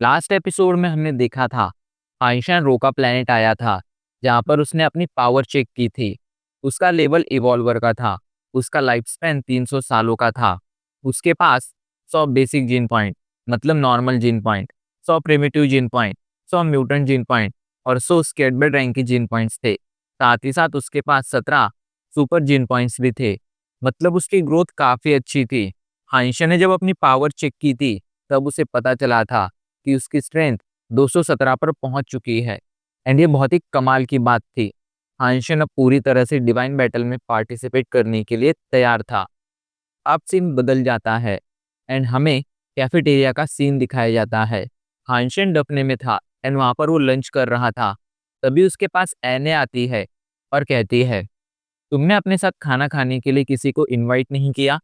Last episode में हमने देखा था आइंस्टाइन रोका प्लेनेट आया था जहां पर उसने अपनी पावर चेक की थी। उसका लेवल इवॉल्वर का था। उसका लाइफ स्पैन 300 सालों का था। उसके पास 100 बेसिक जीन पॉइंट मतलब normal gene point, 100 primitive gene point, 100 mutant gene point और 100 स्केटबर्ड रैंक की जीन पॉइंट्स थे। साथ ही साथ उसके पास 17 सुपर जीन पॉइंट्स भी थे। मतलब उसकी ग्रोथ काफी अच्छी थी। आइंस्टाइन ने जब अपनी पावर चेक की थी तब उसे पता चला था कि उसकी स्ट्रेंथ 217 पर पहुंच चुकी है। एंड ये बहुत ही कमाल की बात थी। आइंस्टाइन अब पूरी तरह से डिवाइन बैटल में पार्टिसिपेट करने के लिए तैयार था। अब सीन बदल जाता है एंड हमें कैफेटेरिया का सीन दिखाया जाता है। आइंस्टाइन डफने में था एंड वहां पर वो लंच कर रहा था। तभी उसके पास एने आती है और कहती है, तुमने अपने साथ खाना खाने के लिए किसी को इनवाइट नहीं किया?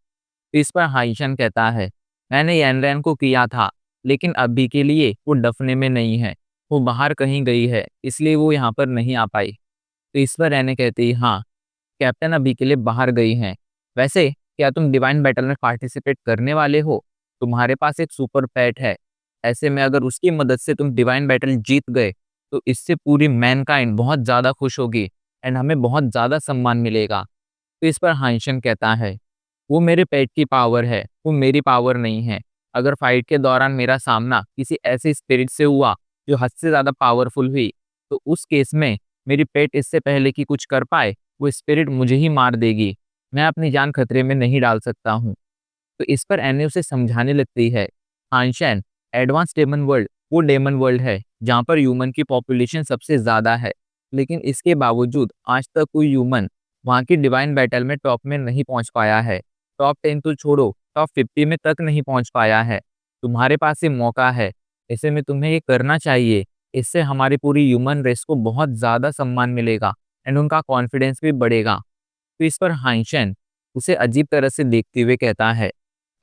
इस पर आइंस्टाइन कहता है, मैंने यैनरैन को किया था, लेकिन अभी के लिए वो डफने में नहीं है। वो बाहर कहीं गई है, इसलिए वो यहाँ पर नहीं आ पाई। तो इस पर एने कहती है, हाँ कैप्टन अभी के लिए बाहर गई हैं। वैसे क्या तुम डिवाइन बैटल में पार्टिसिपेट करने वाले हो? तुम्हारे पास एक सुपर पेट है। ऐसे में अगर उसकी मदद से तुम डिवाइन बैटल जीत गए तो इससे पूरी मैनकाइंड बहुत ज़्यादा खुश होगी एंड हमें बहुत ज़्यादा सम्मान मिलेगा। तो इस पर हाइंशन कहता है, वो मेरे पेट की पावर है, वो मेरी पावर नहीं है। अगर फाइट के दौरान मेरा सामना किसी ऐसे स्पिरिट से हुआ जो हद से ज़्यादा पावरफुल हुई, तो उस केस में मेरी पेट इससे पहले कि कुछ कर पाए वो स्पिरिट मुझे ही मार देगी। मैं अपनी जान खतरे में नहीं डाल सकता हूँ। तो इस पर एने उसे समझाने लगती है, आइंस्टाइन, एडवांस डेमन वर्ल्ड वो डेमन वर्ल्ड है जहाँ पर ह्यूमन की पॉपुलेशन सबसे ज़्यादा है। लेकिन इसके बावजूद आज तक कोई ह्यूमन वहाँ की डिवाइन बैटल में टॉप में नहीं पहुँच पाया है। टॉप 10 तो छोड़ो, टॉप 50 में तक नहीं पहुँच पाया है। तुम्हारे पास ये मौका है, ऐसे में तुम्हें ये करना चाहिए। इससे हमारी पूरी ह्यूमन रेस को बहुत ज़्यादा सम्मान मिलेगा एंड उनका कॉन्फिडेंस भी बढ़ेगा। तो इस पर हाइंशन उसे अजीब तरह से देखते हुए कहता है,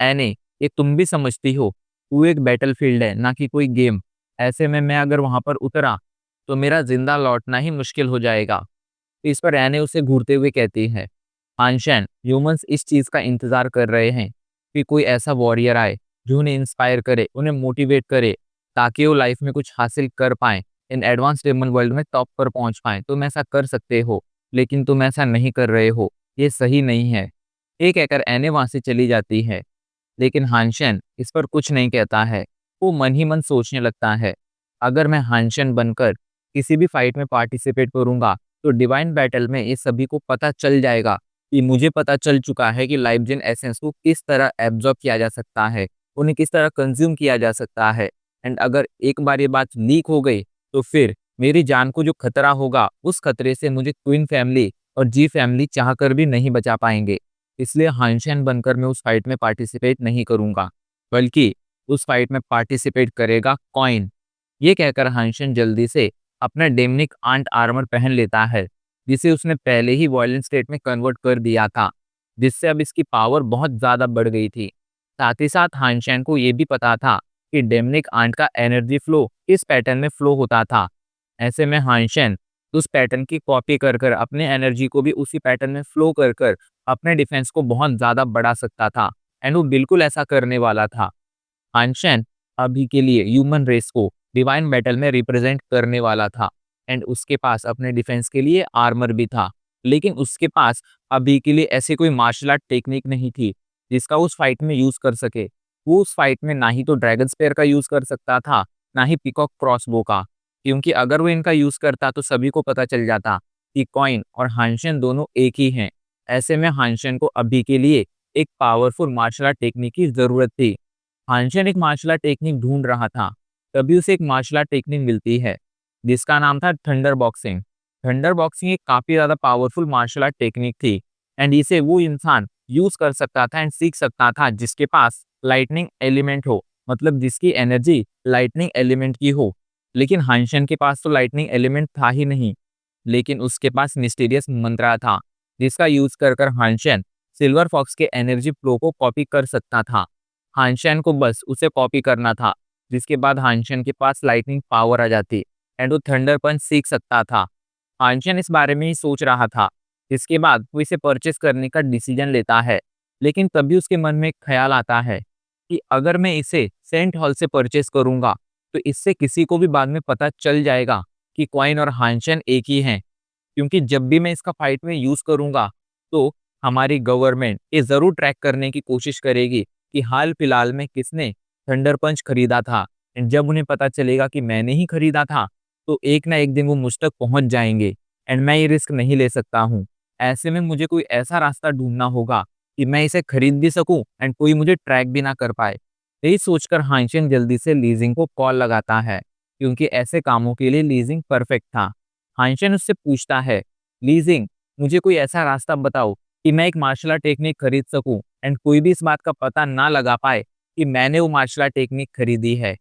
एने, ये तुम भी समझती हो, तू एक बैटलफील्ड है ना कि कोई गेम। ऐसे में मैं अगर वहां पर उतरा तो मेरा जिंदा लौटना ही मुश्किल हो जाएगा। तो इस पर एने उसे घूरते हुए कहती है, हाइंशन, ह्यूमंस इस चीज का इंतजार कर रहे हैं कि कोई ऐसा वॉरियर आए जो उन्हें इंस्पायर करे, उन्हें मोटिवेट करे, ताकि वो लाइफ में कुछ हासिल कर पाए, इन एडवांस डेमन वर्ल्ड में टॉप पर पहुंच पाए। तुम ऐसा कर सकते हो, लेकिन तुम ऐसा नहीं कर रहे हो, ये सही नहीं है। ये कहकर एने वहां से चली जाती है। लेकिन हानशन इस पर कुछ नहीं कहता है। वो मन ही मन सोचने लगता है, अगर मैं हानशन बनकर किसी भी फाइट में पार्टिसिपेट करूंगा तो डिवाइन बैटल में ये सभी को पता चल जाएगा कि मुझे पता चल चुका है कि लाइफ जेन एसेंस को किस तरह एब्जॉर्ब किया जा सकता है, उन्हें किस तरह कंज्यूम किया जा सकता है। एंड अगर एक बार ये बात लीक हो गई तो फिर मेरी जान को जो खतरा होगा उस खतरे से मुझे क्वीन फैमिली और जी फैमिली चाहकर भी नहीं बचा पाएंगे। इसलिए हाइंशन बनकर मैं उस फाइट में पार्टिसिपेट नहीं करूंगा, बल्कि उस फाइट में पार्टिसिपेट करेगा कॉइन। ये कहकर हाइंशन जल्दी से अपना डेमनिक आंट आर्मर पहन लेता है, जिसे उसने पहले ही वॉयलेंट स्टेट में कन्वर्ट कर दिया था, जिससे अब इसकी पावर बहुत ज्यादा बढ़ गई थी। साथ ही साथ हाइंशन को यह भी पता था कि डेमनिक आंट का एनर्जी फ्लो इस पैटर्न में फ्लो होता था। ऐसे में हाइंशन उस पैटर्न की कॉपी कर कर अपने एनर्जी को भी उसी पैटर्न में फ्लो कर कर अपने डिफेंस को बहुत ज्यादा बढ़ा सकता था। एंड वो बिल्कुल ऐसा करने वाला था। हानशन अभी के लिए ह्यूमन रेस को डिवाइन बैटल में रिप्रेजेंट करने वाला था एंड उसके पास अपने डिफेंस के लिए आर्मर भी था। लेकिन उसके पास अभी के लिए ऐसी कोई मार्शल आर्ट टेक्निक नहीं थी जिसका उस फाइट में यूज कर सके। वो उस फाइट में ना ही तो ड्रैगन स्पेयर का यूज कर सकता था, ना ही पिकॉक क्रॉसबो का, क्योंकि अगर वो इनका यूज करता तो सभी को पता चल जाता कि कॉइन और हानशन दोनों एक ही हैं। ऐसे में हानशन को अभी के लिए एक पावरफुल मार्शल आर्ट टेक्निक की जरूरत थी। हानशन एक मार्शल आर्ट टेक्निक ढूंढ रहा था। तभी उसे एक मार्शल आर्ट टेक्निक मिलती है जिसका नाम था थंडर बॉक्सिंग। थंडर बॉक्सिंग एक काफी ज्यादा पावरफुल मार्शल आर्ट टेक्निक थी एंड इसे वो इंसान यूज कर सकता था एंड सीख सकता था जिसके पास लाइटनिंग एलिमेंट हो, मतलब जिसकी एनर्जी लाइटनिंग एलिमेंट की हो। लेकिन हानशन के पास तो लाइटनिंग एलिमेंट था ही नहीं, लेकिन उसके पास मिस्टीरियस मंत्रा था जिसका यूज कर कर हानशन सिल्वर फॉक्स के एनर्जी फ्लो को कॉपी कर सकता था। हानशन को बस उसे कॉपी करना था, जिसके बाद हानशन के पास लाइटनिंग पावर आ जाती एंड वो थंडर पंच सीख सकता था। हानशन इस बारे में ही सोच रहा था। इसके बाद वो इसे परचेस करने का डिसीजन लेता है। लेकिन तभी उसके मन में एक ख्याल आता है कि अगर मैं इसे सेंट हॉल से परचेस करूंगा तो इससे किसी को भी बाद में पता चल जाएगा कि क्वाइन और हाइंशन एक ही हैं, क्योंकि जब भी मैं इसका फाइट में यूज करूंगा तो हमारी गवर्नमेंट ये जरूर ट्रैक करने की कोशिश करेगी कि हाल फिलहाल में किसने थंडर पंच खरीदा था। एंड जब उन्हें पता चलेगा कि मैंने ही खरीदा था तो एक ना एक दिन वो मुझ तक पहुंच जाएंगे। एंड मैं ये रिस्क नहीं ले सकता हूँ। ऐसे में मुझे कोई ऐसा रास्ता ढूंढना होगा कि मैं इसे खरीद भी सकूं एंड कोई मुझे ट्रैक भी ना कर पाए। यही सोचकर हाइंशन जल्दी से लीजिंग को कॉल लगाता है, क्योंकि ऐसे कामों के लिए लीजिंग परफेक्ट था। हाइंशन उससे पूछता है, लीजिंग, मुझे कोई ऐसा रास्ता बताओ कि मैं एक मार्शल आर्ट टेक्निक खरीद सकूं एंड कोई भी इस बात का पता ना लगा पाए कि मैंने वो मार्शल आर्ट टेक्निक खरीदी है।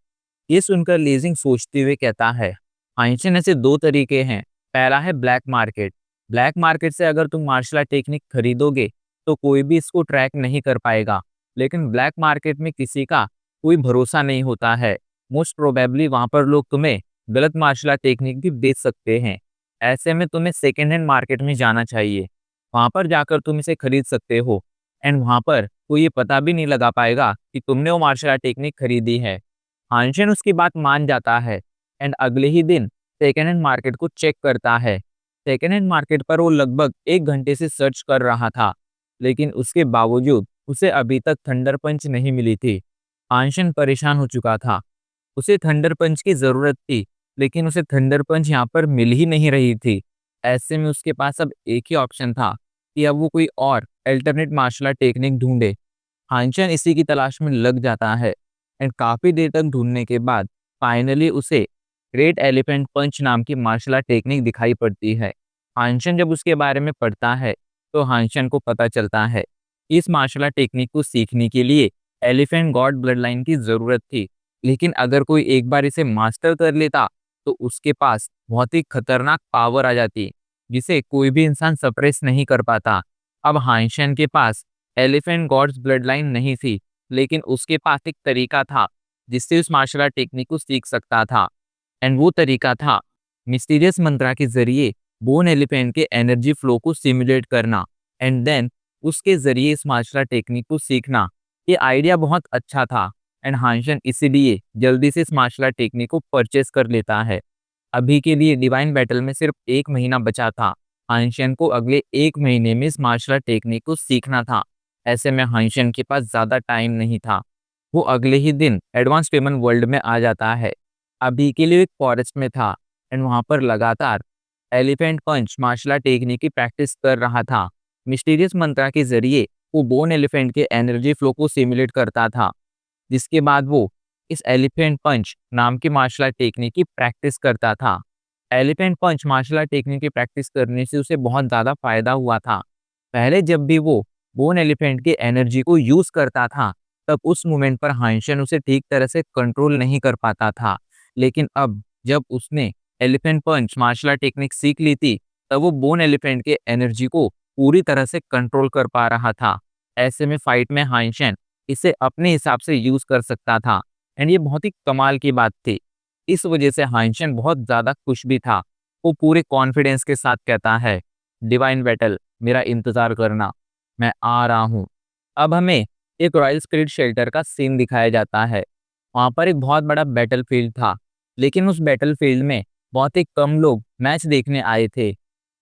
ये सुनकर लीजिंग सोचते हुए कहता है, हाइंशन, ऐसे दो तरीके हैं। पहला है ब्लैक मार्केट। ब्लैक मार्केट से अगर तुम मार्शल आर्ट टेक्निक खरीदोगे तो कोई भी इसको ट्रैक नहीं कर पाएगा, लेकिन ब्लैक मार्केट में किसी का कोई भरोसा नहीं होता है। मोस्ट प्रोबेबली वहां पर लोग तुम्हें गलत मार्शल आर्ट टेक्निक भी बेच सकते हैं। ऐसे में तुम्हें सेकेंड हैंड मार्केट में जाना चाहिए। वहां पर जाकर तुम इसे खरीद सकते हो एंड वहां पर कोई ये पता भी नहीं लगा पाएगा कि तुमने वो मार्शल आर्ट टेक्निक खरीदी है। हानशन उसकी बात मान जाता है एंड अगले ही दिन सेकेंड हैंड मार्केट को चेक करता है। सेकेंड हैंड मार्केट पर वो लगभग 1 घंटे से सर्च कर रहा था, लेकिन उसके बावजूद उसे अभी तक थंडर पंच नहीं मिली थी। हानशन परेशान हो चुका था। उसे थंडर पंच की जरूरत थी, लेकिन उसे थंडर पंच यहाँ पर मिल ही नहीं रही थी। ऐसे में उसके पास अब एक ही ऑप्शन था कि अब वो कोई और अल्टरनेट मार्शल आर्ट टेक्निक ढूंढे। हानशन इसी की तलाश में लग जाता है एंड काफी देर तक ढूंढने के बाद फाइनली उसे ग्रेट एलिफेंट पंच नाम की मार्शल आर्ट टेक्निक दिखाई पड़ती है। हानशन जब उसके बारे में पढ़ता है तो हानशन को पता चलता है इस मार्शल आर्ट टेक्निक को सीखने के लिए एलिफेंट गॉड ब्लड लाइन की जरूरत थी, लेकिन अगर कोई एक बार इसे मास्टर कर लेता तो उसके पास बहुत ही खतरनाक पावर आ जाती, जिसे कोई भी इंसान सप्रेस नहीं कर पाता। अब हानशन के पास एलिफेंट गॉड्स ब्लड लाइन नहीं थी, लेकिन उसके पास एक तरीका था जिससे उस मार्शल आर्ट टेक्निक को सीख सकता था। एंड वो तरीका था मिस्टीरियस मंत्रा के जरिए बोन एलिफेंट के एनर्जी फ्लो को सिमुलेट करना एंड देन उसके जरिए इस मार्शल आर्ट टेक्निक को सीखना। ये आइडिया बहुत अच्छा था एंड हानशन इसीलिए जल्दी से इस मार्शल आर्ट टेक्निक को परचेस कर लेता है। अभी के लिए डिवाइन बैटल में सिर्फ 1 महीना बचा था। हानशन को अगले 1 महीने में इस मार्शल आर्ट टेक्निक को सीखना था। ऐसे में हानशन के पास ज्यादा टाइम नहीं था। वो अगले ही दिन एडवांस पेमेंट वर्ल्ड में आ जाता है। अभी के लिए एक फॉरेस्ट में था एंड वहां पर लगातार एलिफेंट पंच मार्शल आर्ट टेक्निक की प्रैक्टिस कर रहा था। मिस्टीरियस मंत्रा के जरिए वो बोन एलिफेंट के एनर्जी फ्लो को सिमुलेट करता था, जिसके बाद वो इस एलिफेंट पंच नाम की मार्शल आर्ट टेक्निक की प्रैक्टिस करता था। एलिफेंट पंच मार्शल आर्ट टेक्निक की प्रैक्टिस करने से उसे बहुत ज़्यादा फायदा हुआ था। पहले जब भी वो बोन एलिफेंट की एनर्जी को यूज करता था तब उस मोमेंट पर हाइंशन उसे ठीक तरह से कंट्रोल नहीं कर पाता था, लेकिन अब जब उसने एलिफेंट पंच मार्शल आर्ट टेक्निक सीख ली थी तब वो बोन एलिफेंट के एनर्जी को पूरी तरह से कंट्रोल कर पा रहा था। ऐसे में फाइट में हाइंशन इसे अपने हिसाब से यूज कर सकता था एंड ये बहुत ही कमाल की बात थी। इस वजह से हाइंशन बहुत ज्यादा खुश भी था। वो पूरे कॉन्फिडेंस के साथ कहता है, डिवाइन बैटल, मेरा इंतजार करना, मैं आ रहा हूँ। अब हमें एक रॉयल स्पिरिट शेल्टर का सीन दिखाया जाता है। वहां पर एक बहुत बड़ा बैटल फील्ड था, लेकिन उस बैटल फील्ड में बहुत ही कम लोग मैच देखने आए थे।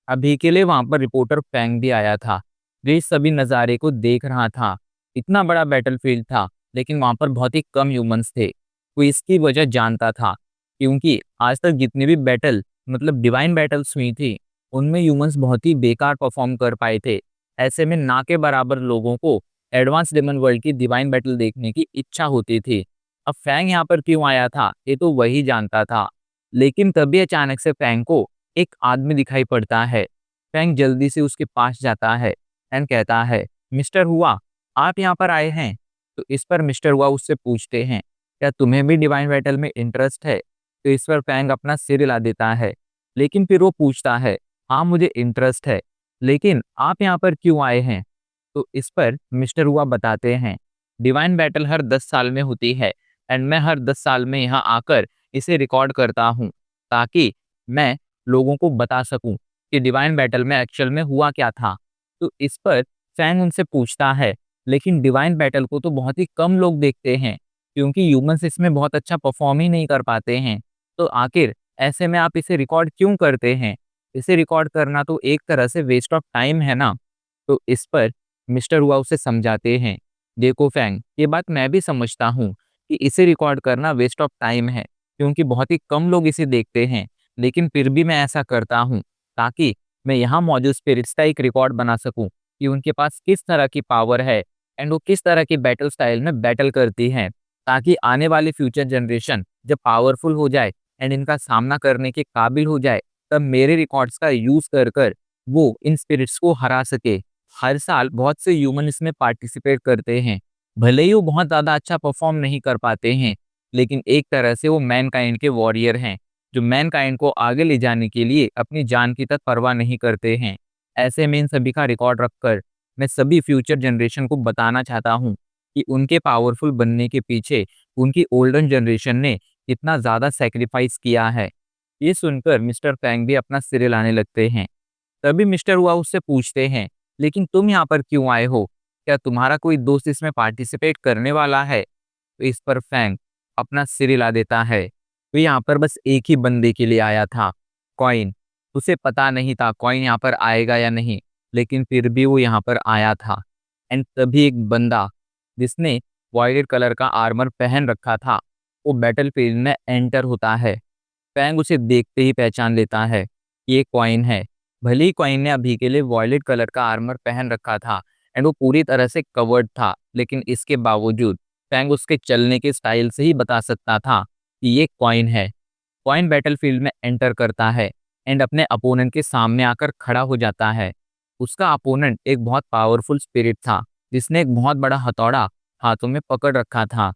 अभी के लिए वहां पर रिपोर्टर फैंग भी आया था, जो इस सभी नज़ारे को देख रहा था। इतना बड़ा बैटलफील्ड था, लेकिन वहां पर बहुत ही कम ह्यूमंस थे। कोई इसकी वजह जानता था, क्योंकि आज तक जितने भी बैटल मतलब डिवाइन बैटल्स हुई थी उनमें ह्यूमंस बहुत ही बेकार परफॉर्म कर पाए थे। ऐसे में ना के बराबर लोगों को एडवांस डेमन वर्ल्ड की डिवाइन बैटल देखने की इच्छा होती थी। अब फैंग यहाँ पर क्यों आया था ये तो वही जानता था, लेकिन तभी अचानक से फैंग को एक आदमी दिखाई पड़ता है। फैंग जल्दी से उसके पास जाता है एंड कहता है, मिस्टर हुआ, आप यहाँ पर आए हैं। तो इस पर मिस्टर हुआ उससे पूछते हैं, क्या तुम्हें भी डिवाइन बैटल में इंटरेस्ट है? तो इस पर फैंग अपना सिर हिला देता है, लेकिन फिर वो पूछता है, हाँ मुझे इंटरेस्ट है, लेकिन आप यहाँ पर क्यों आए हैं? तो इस पर मिस्टर हुआ बताते हैं, डिवाइन बैटल हर 10 साल में होती है एंड मैं हर 10 साल में यहाँ आकर इसे रिकॉर्ड करता हूँ, ताकि मैं लोगों को बता सकूं कि डिवाइन बैटल में एक्चुअल में हुआ क्या था। तो इस पर फैंग उनसे पूछता है, लेकिन डिवाइन बैटल को तो बहुत ही कम लोग देखते हैं, क्योंकि ह्यूमंस इसमें बहुत अच्छा परफॉर्म ही नहीं कर पाते हैं। तो आखिर ऐसे में आप इसे रिकॉर्ड क्यों करते हैं? इसे रिकॉर्ड करना तो एक तरह से वेस्ट ऑफ टाइम है ना। तो इस पर मिस्टर हुआ उसे समझाते हैं, देखो फैंग, ये बात मैं भी समझता हूँ कि इसे रिकॉर्ड करना वेस्ट ऑफ टाइम है, क्योंकि बहुत ही कम लोग इसे देखते हैं। लेकिन फिर भी मैं ऐसा करता हूँ ताकि मैं यहाँ मौजूद स्पिरिट्स का एक रिकॉर्ड बना सकूं कि उनके पास किस तरह की पावर है एंड वो किस तरह की बैटल स्टाइल में बैटल करती हैं, ताकि आने वाली फ्यूचर जनरेशन जब पावरफुल हो जाए एंड इनका सामना करने के काबिल हो जाए, तब मेरे रिकॉर्ड्स का यूज कर कर वो इन स्पिरिट्स को हरा सके। हर साल बहुत से ह्यूमन इसमें पार्टिसिपेट करते हैं, भले ही वो बहुत ज़्यादा अच्छा परफॉर्म नहीं कर पाते हैं, लेकिन एक तरह से वो मैनकाइंड के वॉरियर हैं, जो मैनकाइंड को आगे ले जाने के लिए अपनी जान की तक परवाह नहीं करते हैं। ऐसे में इन सभी का रिकॉर्ड रखकर मैं सभी फ्यूचर जनरेशन को बताना चाहता हूँ कि उनके पावरफुल बनने के पीछे उनकी ओल्डन जनरेशन ने कितना ज़्यादा सेक्रीफाइस किया है। ये सुनकर मिस्टर फैंग भी अपना सिर हिलाने लगते हैं। तभी मिस्टर हुआ उससे पूछते हैं, लेकिन तुम यहाँ पर क्यों आए हो? क्या तुम्हारा कोई दोस्त इसमें पार्टिसिपेट करने वाला है? तो इस पर फैंग अपना सिर हिला देता है। वो यहाँ पर बस एक ही बंदे के लिए आया था, कॉइन। उसे पता नहीं था कॉइन यहाँ पर आएगा या नहीं, लेकिन फिर भी वो यहाँ पर आया था। एंड तभी एक बंदा जिसने वायलेट कलर का आर्मर पहन रखा था, वो बैटलफील्ड में एंटर होता है। फैंग उसे देखते ही पहचान लेता है कि ये कॉइन है। भले ही कॉइन ने अभी के लिए वॉयलेट कलर का आर्मर पहन रखा था एंड वो पूरी तरह से कवर्ड था, लेकिन इसके बावजूद फैंग उसके चलने के स्टाइल से ही बता सकता था कि ये कॉइन है। कॉइन बैटलफील्ड में एंटर करता है एंड अपने अपोनेंट के सामने आकर खड़ा हो जाता है। उसका अपोनेंट एक बहुत पावरफुल स्पिरिट था, जिसने एक बहुत बड़ा हथौड़ा हाथों में पकड़ रखा था।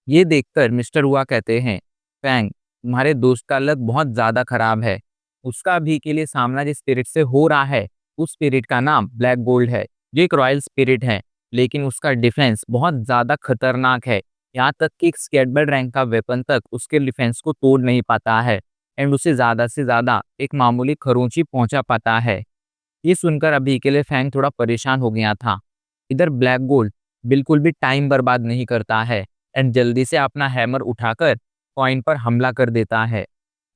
ये देखकर मिस्टर हुआ कहते हैं, फैंग, तुम्हारे दोस्त का लक बहुत ज्यादा खराब है। उसका अभी के लिए सामना जिस स्पिरिट से हो रहा है, उस स्पिरिट का नाम ब्लैक गोल्ड है, जो एक रॉयल स्पिरिट है, लेकिन उसका डिफेंस बहुत ज्यादा खतरनाक है। यहाँ तक कि एक स्केटबर्ड रैंक का वेपन तक उसके डिफेंस को तोड़ नहीं पाता है एंड उसे ज्यादा से ज्यादा एक मामूली खरोंची पहुंचा पाता है। ये सुनकर अभी के लिए फैंग थोड़ा परेशान हो गया था। इधर ब्लैक गोल्ड बिल्कुल भी टाइम बर्बाद नहीं करता है एंड जल्दी से अपना हैमर उठाकर कॉइन पर हमला कर देता है।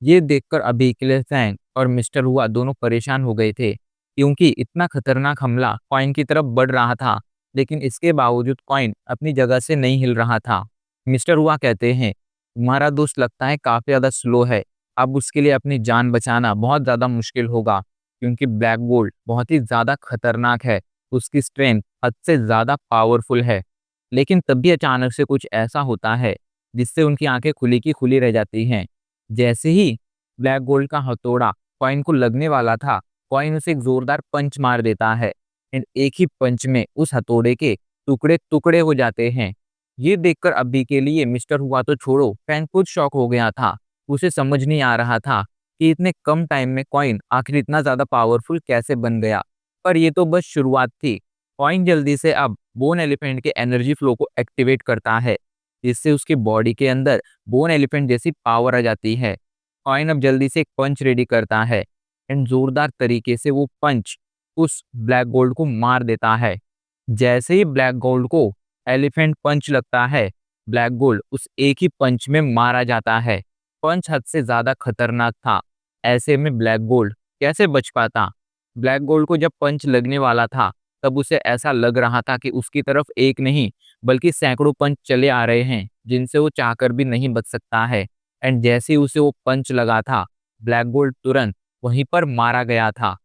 ये देखकर अभी के लिए फैंग और मिस्टर हुआ दोनों परेशान हो गए थे, क्योंकि इतना खतरनाक हमला कॉइन की तरफ बढ़ रहा था, लेकिन इसके बावजूद कॉइन अपनी जगह से नहीं हिल रहा था। मिस्टर हुआ कहते हैं, तुम्हारा दोस्त लगता है काफी ज्यादा स्लो है, अब उसके लिए अपनी जान बचाना बहुत ज्यादा मुश्किल होगा, क्योंकि ब्लैक गोल्ड बहुत ही ज्यादा खतरनाक है, उसकी स्ट्रेंथ हद से ज्यादा पावरफुल है। लेकिन तभी अचानक से कुछ ऐसा होता है जिससे उनकी आंखें खुली की खुली रह जाती हैं। जैसे ही ब्लैक गोल्ड का हथौड़ा कॉइन को लगने वाला था, कॉइन उसे एक जोरदार पंच मार देता है एंड एक ही पंच में उस हथौड़े के टुकड़े टुकड़े हो जाते हैं। ये देखकर अभी के लिए मिस्टर हुआ तो छोड़ो, फैंग खुद शॉक हो गया था। उसे समझ नहीं आ रहा था कि इतने कम टाइम में कॉइन आखिर इतना ज्यादा पावरफुल कैसे बन गया। पर ये तो बस शुरुआत थी। कॉइन जल्दी से अब बोन एलिफेंट के एनर्जी फ्लो को एक्टिवेट करता है, जिससे उसकी बॉडी के अंदर बोन एलिफेंट जैसी पावर आ जाती है। कॉइन अब जल्दी से एक पंच रेडी करता है एंड जोरदार तरीके से वो पंच उस ब्लैक गोल्ड को मार देता है। जैसे ही ब्लैक गोल्ड को एलिफेंट पंच लगता है, ब्लैक गोल्ड उस एक ही पंच में मारा जाता है। पंच हद से ज्यादा खतरनाक था, ऐसे में ब्लैक गोल्ड कैसे बच पाता? ब्लैक गोल्ड को जब पंच लगने वाला था, तब उसे ऐसा लग रहा था कि उसकी तरफ एक नहीं बल्कि सैकड़ों पंच चले आ रहे हैं, जिनसे वो चाहकर भी नहीं बच सकता है। एंड जैसे ही उसे वो पंच लगा था, ब्लैक गोल्ड तुरंत वहीं पर मारा गया था।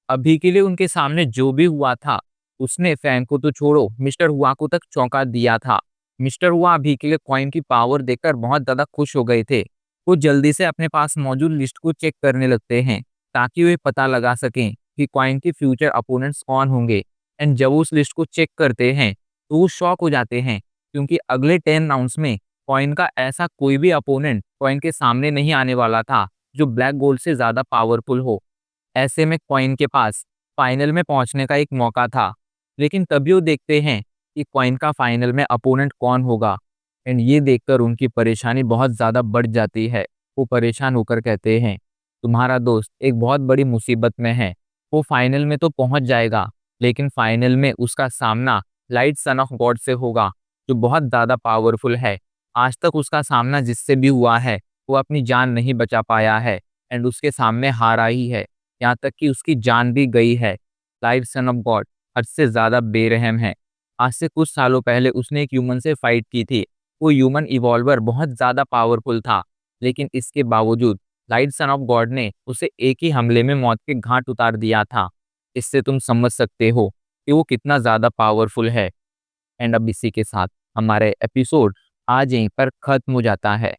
अभी के लिए उनके सामने जो भी हुआ था, उसने फैंग को तो छोड़ो, मिस्टर हुआ को तक चौंका दिया था। मिस्टर हुआ अभी के लिए कॉइन की पावर देखकर बहुत ज्यादा खुश हो गए थे। वो जल्दी से अपने पास मौजूद लिस्ट को चेक करने लगते हैं, ताकि वे पता लगा सकें कि कॉइन के फ्यूचर अपोनेंट्स कौन होंगे। एंड जब वो उस लिस्ट को चेक करते हैं, तो वो शॉक हो जाते हैं, क्योंकि अगले 10 राउंड्स में कॉइन का ऐसा कोई भी अपोनेंट कॉइन के सामने नहीं आने वाला था जो ब्लैक गोल्ड से ज्यादा पावरफुल हो। ऐसे में कॉइन के पास फाइनल में पहुंचने का एक मौका था, लेकिन तभी वो देखते हैं कि कॉइन का फाइनल में अपोनेंट कौन होगा। एंड ये देखकर उनकी परेशानी बहुत ज़्यादा बढ़ जाती है। वो परेशान होकर कहते हैं, तुम्हारा दोस्त एक बहुत बड़ी मुसीबत में है। वो फाइनल में तो पहुंच जाएगा, लेकिन फाइनल में उसका सामना लाइट सन ऑफ गॉड से होगा, जो बहुत ज़्यादा पावरफुल है। आज तक उसका सामना जिससे भी हुआ है वो अपनी जान नहीं बचा पाया है एंड उसके सामने हारा ही है, यहाँ तक कि उसकी जान भी गई है। लाइट सन ऑफ गॉड हद से ज़्यादा बेरहम है। आज से कुछ सालों पहले उसने एक ह्यूमन से फाइट की थी। वो ह्यूमन इवॉल्वर बहुत ज़्यादा पावरफुल था, लेकिन इसके बावजूद लाइट सन ऑफ गॉड ने उसे एक ही हमले में मौत के घाट उतार दिया था। इससे तुम समझ सकते हो कि वो कितना ज़्यादा पावरफुल है। एंड अब इसी के साथ हमारे एपिसोड आज यहीं पर खत्म हो जाता है।